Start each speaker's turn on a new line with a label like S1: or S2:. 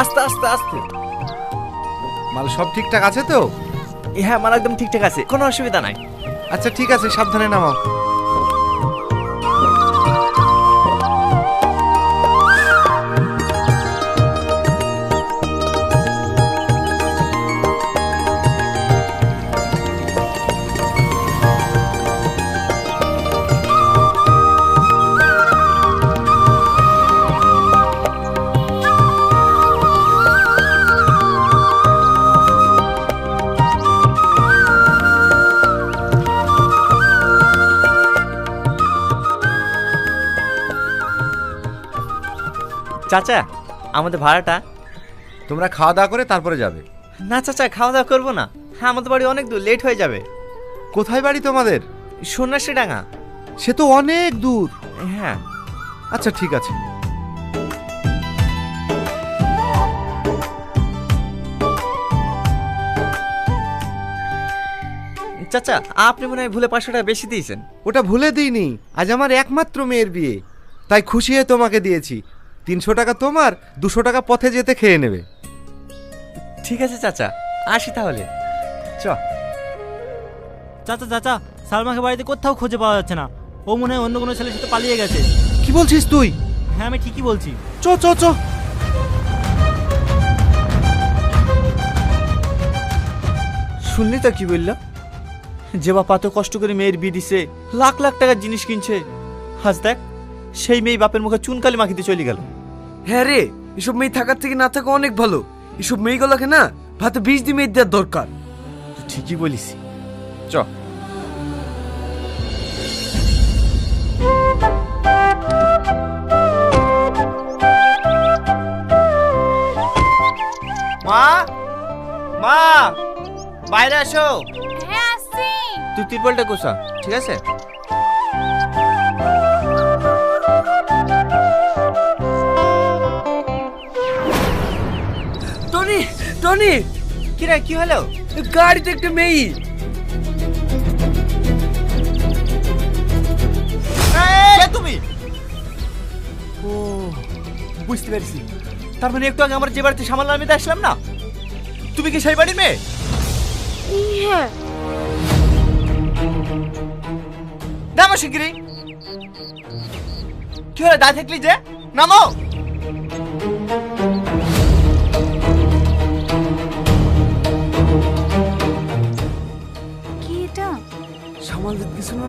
S1: আস্তে আস্তে আস্তে।
S2: মাল সব ঠিকঠাক আছে তো?
S1: হ্যাঁ, মাল একদম ঠিকঠাক আছে, কোনো অসুবিধা নাই।
S2: আচ্ছা ঠিক আছে, সাবধানে নামাও।
S1: চাচা, আমাদের ভাড়াটা।
S2: তোমরা খাওয়া দাওয়া করে তারপরে যাবে?
S1: না চাচা, খাওয়া দাওয়া করবো না। হ্যাঁ, আমাদের বাড়ি অনেক দূর, লেট হয়ে যাবে।
S2: কোথায় বাড়ি তোমাদের?
S1: সন্ন্যাসী ডাঙ্গা।
S2: সে তো অনেক দূর।
S1: হ্যাঁ।
S2: আচ্ছা ঠিক আছে।
S1: চাচা, আপনি মনে হয় ভুলে 500 টাকা বেশি দিয়েছেন।
S2: ওটা ভুলে দিইনি, আজ আমার একমাত্র মেয়ের বিয়ে, তাই খুশি হয়ে তোমাকে দিয়েছি। 300 টাকা তোমার, 200 টাকা পথে যেতে খেয়ে নেবে।
S1: ঠিক আছে চাচা, আসি তাহলে। চ।
S3: চাচা চাচা, সালমাকে বাড়িতে কোথাও খুঁজে পাওয়া যাচ্ছে না। ও মনে হয় অন্য কোনো ছেলের সাথে পালিয়ে গেছে।
S2: কি বলছিস তুই?
S3: হ্যাঁ, আমি ঠিকই বলছি।
S2: চ চ চ।
S1: শুনলি তো কি বললো? যে বাপ এত কষ্ট করে মেয়ের বিয়ে দিছে, লাখ লাখ টাকার জিনিস কিনছে, আজ দেখ সেই মেয়ে বাপের মুখে চুনকালি মাখিতে চলে গেল।
S4: হ্যাঁ রে, এসব মেয়ে থাকার থেকে না থাকা অনেক ভালো। এসব মেয়েগুলোকে না ভাতে বিষ দিয়ে মেয়ে দেওয়ার দরকার।
S1: তুই ঠিকই বলিস। চ। মা, মা, বাইরে আসো।
S5: হ্যাঁ আসছি।
S1: তুই তিরপলটা কোসা, ঠিক আছে?
S4: টনি, টনি,
S1: কি রে, কি হলো?
S4: গাড়িতে একটা মেয়ে।
S1: কে তুমি? ও, বুঝতে পেরেছি। তার মানে একটু আগে আমার যে বাড়িতে সামাল নামিয়ে আসলাম না, তুমি কি সেই বাড়ির মেয়ে?
S5: হ্যাঁ।
S1: নামো শিগগিরই। কি হলো, দাঁড়িয়ে থাকলি যে? নামো।
S5: কি এটা?
S4: সামাল দিতে কিছু না।